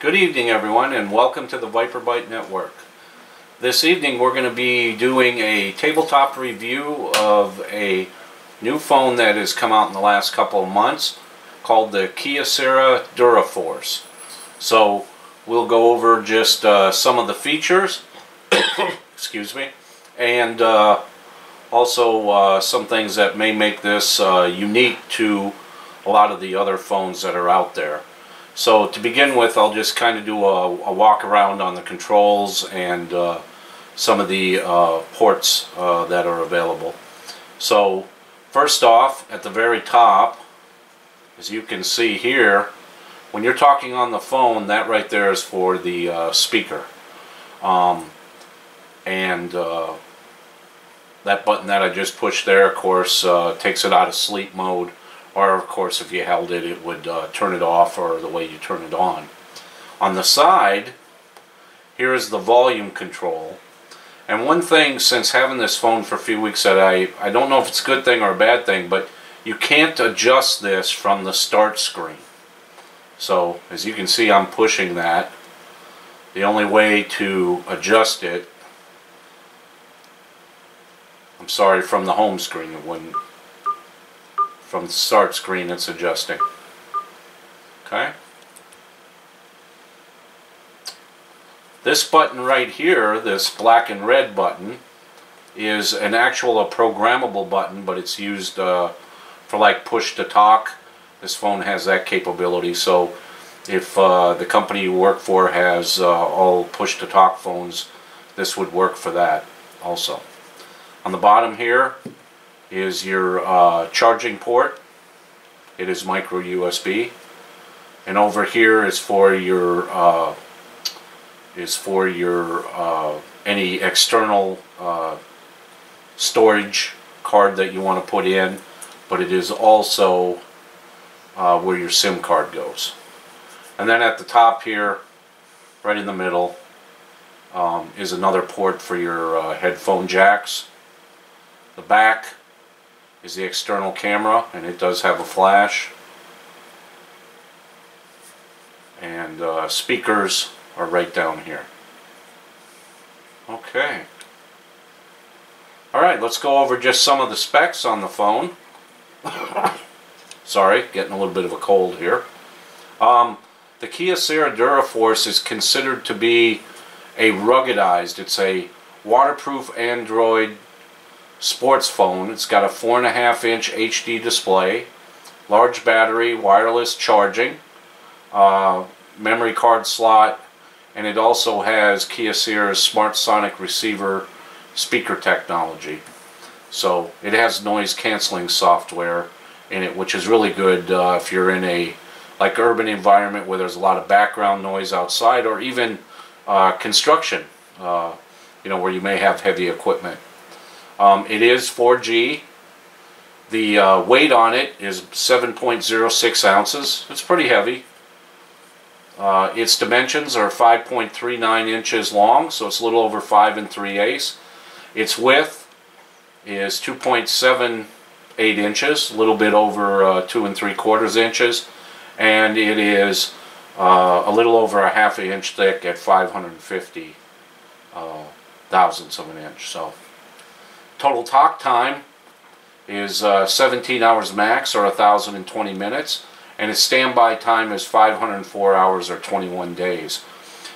Good evening, everyone, and welcome to the ViperByte Network. This evening we're going to be doing a tabletop review of a new phone that has come out in the last couple of months called the Kyocera Duraforce. So we'll go over just some of the features, excuse me, and also some things that may make this unique to a lot of the other phones that are out there. So to begin with, I'll just kind of do a walk around on the controls and some of the ports that are available. So first off, at the very top, as you can see here, when you're talking on the phone, that right there is for the speaker. That button that I just pushed there, of course, takes it out of sleep mode. Or, of course, if you held it, it would turn it off, or the way you turn it on. On the side, here is the volume control. And one thing, since having this phone for a few weeks, that I don't know if it's a good thing or a bad thing, but you can't adjust this from the start screen. So, as you can see, I'm pushing that. The only way to adjust it, I'm sorry, from the home screen, it wouldn't. From the start screen, it's adjusting. Okay. This button right here, this black and red button, is an actual programmable button, but it's used for like push to talk. This phone has that capability. So if the company you work for has all push to talk phones, this would work for that also. On the bottom here is your charging port. It is micro USB, and over here is for your any external storage card that you want to put in, but it is also where your SIM card goes. And then at the top here, right in the middle, is another port for your headphone jacks. The back is the external camera, and it does have a flash. And speakers are right down here. Okay. Alright, let's go over just some of the specs on the phone. Sorry, getting a little bit of a cold here. The Kyocera Duraforce is considered to be a ruggedized, it's a waterproof Android sports phone. It's got a 4.5-inch HD display, large battery, wireless charging, memory card slot, and it also has Kyocera's Smart Sonic Receiver speaker technology. So it has noise canceling software in it, which is really good if you're in a like urban environment where there's a lot of background noise outside, or even construction, where you may have heavy equipment. It is 4G. The weight on it is 7.06 ounces. It's pretty heavy. Its dimensions are 5.39 inches long, so it's a little over 5 3/8. Its width is 2.78 inches, a little bit over 2 3/4 inches, and it is a little over a ½ inch thick at 550 thousandths of an inch. So total talk time is 17 hours max, or 1,020 minutes, and its standby time is 504 hours or 21 days.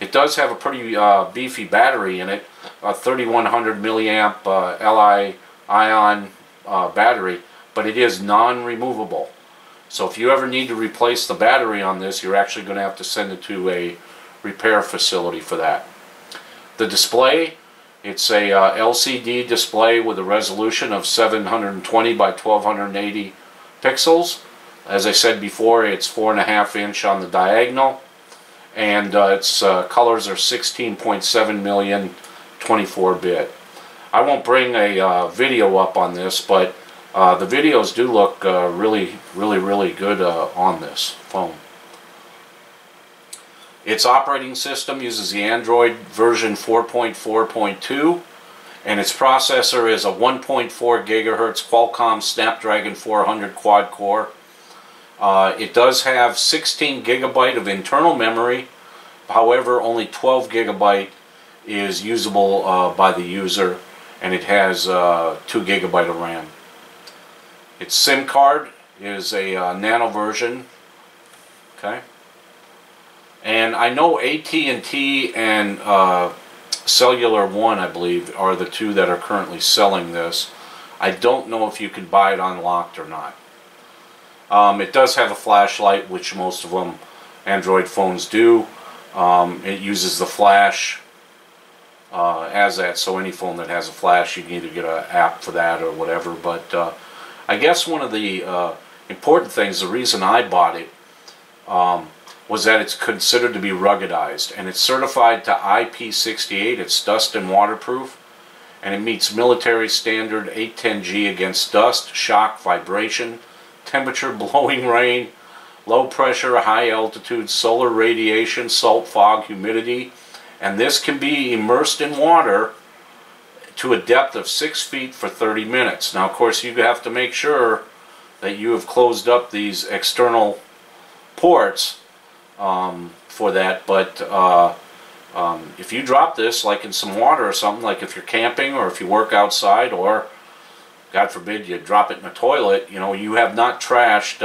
It does have a pretty beefy battery in it, a 3100 milliamp Li-ion battery, but it is non-removable. So if you ever need to replace the battery on this, you're actually going to have to send it to a repair facility for that. The display, it's a LCD display with a resolution of 720 by 1280 pixels. As I said before, it's 4.5 inch on the diagonal, and its colors are 16.7 million 24-bit. I won't bring a video up on this, but the videos do look really good on this phone. Its operating system uses the Android version 4.4.2, and its processor is a 1.4 gigahertz Qualcomm Snapdragon 400 quad core. It does have 16 gigabyte of internal memory, However, only 12 gigabyte is usable by the user, and it has 2 gigabyte of RAM. Its SIM card is a nano version. Okay. And I know AT&T and Cellular One, I believe, are the two that are currently selling this. I don't know if you can buy it unlocked or not. It does have a flashlight, which most of them Android phones do. It uses the flash as that, so any phone that has a flash, you can either get an app for that or whatever. But I guess one of the important things, the reason I bought it, was that it's considered to be ruggedized, and it's certified to IP68. It's dust and waterproof, and it meets military standard 810G against dust, shock, vibration, temperature, blowing rain, low pressure, high altitude, solar radiation, salt, fog, humidity, and this can be immersed in water to a depth of 6 feet for 30 minutes. Now, of course, you have to make sure that you have closed up these external ports for that, but if you drop this like in some water or something, like if you're camping or if you work outside, or God forbid you drop it in a toilet, you know, you have not trashed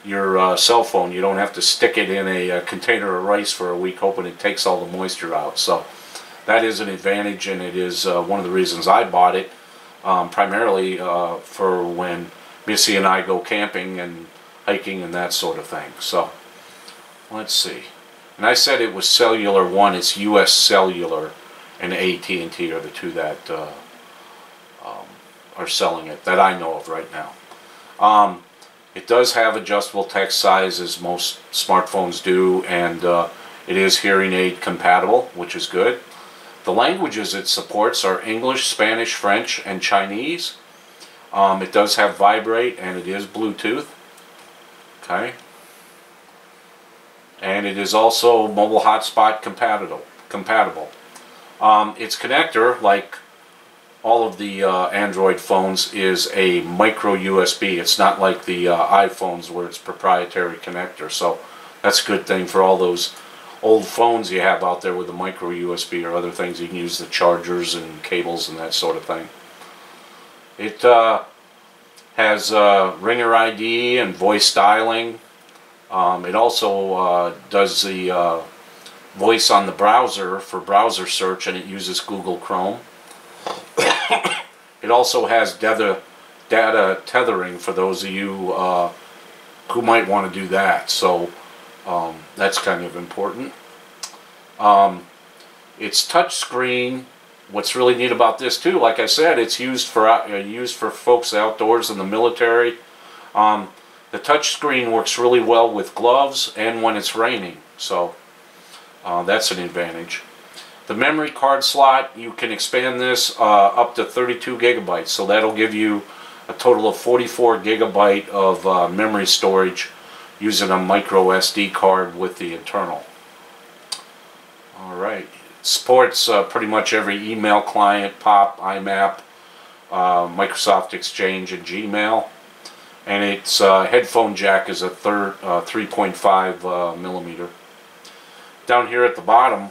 your cell phone. You don't have to stick it in a container of rice for a week hoping it takes all the moisture out. So that is an advantage, and it is one of the reasons I bought it, primarily for when Missy and I go camping and hiking and that sort of thing. So let's see. And I said it was Cellular One. It's U.S. Cellular and AT&T are the two that are selling it that I know of right now. It does have adjustable text size, as most smartphones do, and it is hearing aid compatible, which is good. The languages it supports are English, Spanish, French, and Chinese. It does have vibrate, and it is Bluetooth. Okay. And it is also mobile hotspot compatible. Its connector, like all of the Android phones, is a micro USB. It's not like the iPhones where it's proprietary connector. So that's a good thing for all those old phones you have out there with the micro USB or other things. You can use the chargers and cables and that sort of thing. It has ringer ID and voice dialing. It also does the voice on the browser for browser search, and it uses Google Chrome. It also has data tethering for those of you who might want to do that. So that's kind of important. It's touch screen. What's really neat about this too, like I said, it's used for folks outdoors in the military. The touch screen works really well with gloves and when it's raining, so that's an advantage. The memory card slot, you can expand this up to 32 gigabytes, so that'll give you a total of 44 gigabyte of memory storage using a micro SD card with the internal. Alright, it supports pretty much every email client, POP, IMAP, Microsoft Exchange, and Gmail. And its headphone jack is a 3.5 millimeter. Down here at the bottom,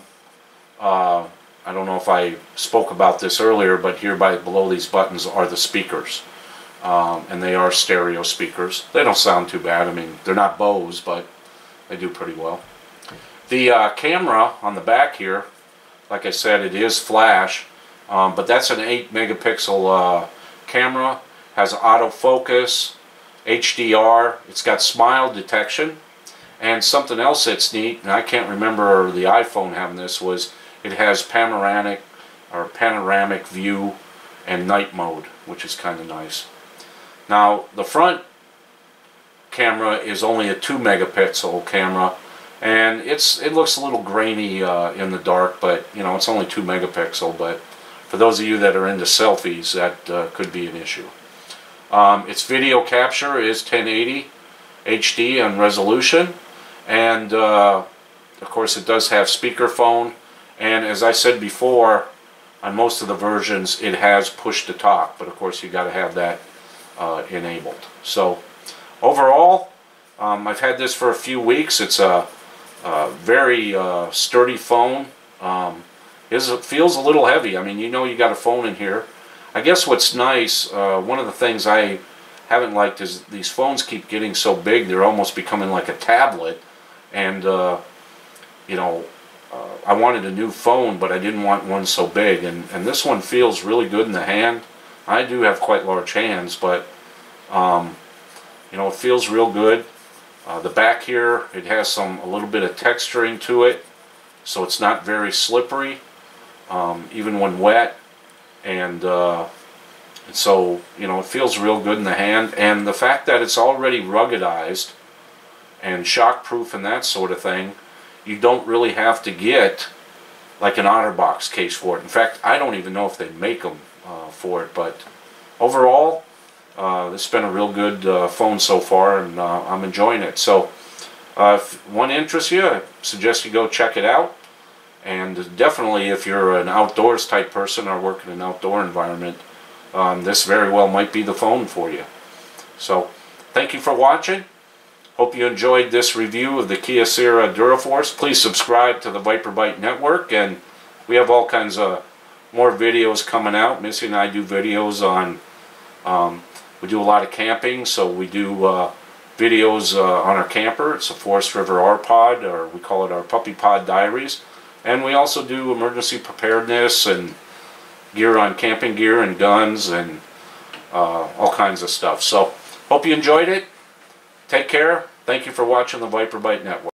I don't know if I spoke about this earlier, but here below these buttons are the speakers. And they are stereo speakers. They don't sound too bad. I mean, they're not Bose, but they do pretty well. The camera on the back here, like I said, it is flash, but that's an 8 megapixel camera. Has autofocus, HDR, it's got smile detection, and something else that's neat, and I can't remember the iPhone having this, was it has panoramic view and night mode, which is kind of nice. Now the front camera is only a 2 megapixel camera, and it looks a little grainy in the dark, but you know, it's only 2 megapixel, but for those of you that are into selfies, that could be an issue. Its video capture is 1080 HD on resolution, and of course it does have speakerphone, and as I said before, on most of the versions it has push to talk, but of course you got to have that enabled. So overall, I've had this for a few weeks. It's a Very sturdy phone. It feels a little heavy. I mean, you know you got a phone in here. I guess what's nice, one of the things I haven't liked is these phones keep getting so big, they're almost becoming like a tablet. And, you know, I wanted a new phone, but I didn't want one so big. And this one feels really good in the hand. I do have quite large hands, but, you know, it feels real good. The back here, it has a little bit of texturing to it, so it's not very slippery, even when wet. And so, you know, it feels real good in the hand. And the fact that it's already ruggedized and shockproof and that sort of thing, you don't really have to get like an OtterBox case for it. In fact, I don't even know if they make them for it, but overall, this has been a real good phone so far, and I'm enjoying it. So if one interests you, I suggest you go check it out. And definitely, if you're an outdoors type person or work in an outdoor environment, this very well might be the phone for you. So thank you for watching. Hope you enjoyed this review of the Kyocera Duraforce. Please subscribe to the ViperBite Network, and we have all kinds of more videos coming out. Missy and I do videos on, we do a lot of camping, so we do videos on our camper. It's a Forest River R-Pod, or we call it our Puppy Pod Diaries. And we also do emergency preparedness and gear on camping gear and guns and all kinds of stuff. So hope you enjoyed it. Take care. Thank you for watching the ViperBite Network.